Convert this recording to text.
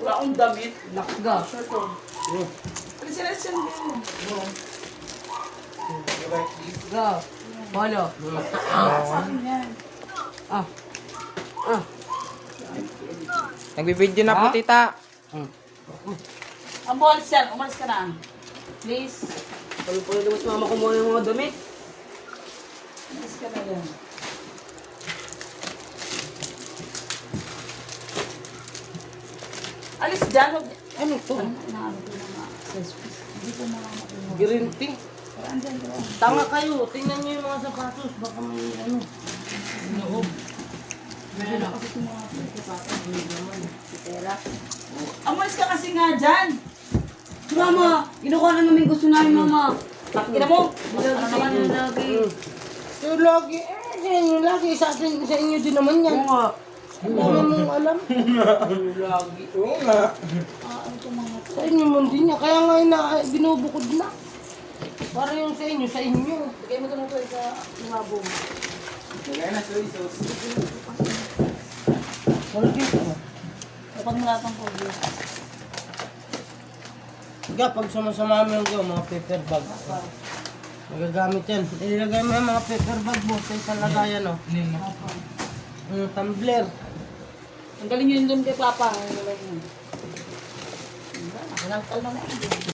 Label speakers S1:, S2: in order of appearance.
S1: Wala akong damit.
S2: Lakga.
S1: Sure to. Alisin mo.
S2: Go. Polo.
S1: Sa akin yan.
S2: Ah.
S3: Nagbibideo na po, tita.
S1: Ang bolis yan. Umalis ka na. Please.
S2: Ano po na mas mama ko muna yung mga damit?
S1: Umalis ka na yan. Alis dyan.
S2: Ano to?
S1: Inaano ko na nga. Hindi ko makakapin.
S2: Green tea.
S1: Andyan doon.
S2: Tanga kayo. Tingnan nyo yung mga sapatos. Baka may ano. Loob.
S1: Wala kasi itong mga sapatos. Hindi naman. Si Tera. Umalis ka kasi nga dyan.
S2: Mama, kinukuha na namin gusto namin, mama.
S1: Ina mo.
S2: Ano naman
S1: yun?
S2: lagi?
S3: Yung lagi, yung lagi, sa inyo din naman yan.
S2: Oo nga.
S3: Ano mong alam?
S2: Lagi.
S3: Oo nga.
S1: Ano itong mga
S3: Sa inyo man din yan. Kaya nga binubukod na. Para yung sa inyo.
S1: Bigay mo ito na ito sa labo mo.
S3: Wala dito.
S1: Dapat mo lahat ng pogo.
S3: Kaya pag sumasama mo yung mga paper bag. Magagamit yan. Ilagay mo yung mga paper bag mo sa isang lagayan, no? Tumbler.
S1: Ang galing yun doon kay Papa. Ang galing yun. Ang galing na yan.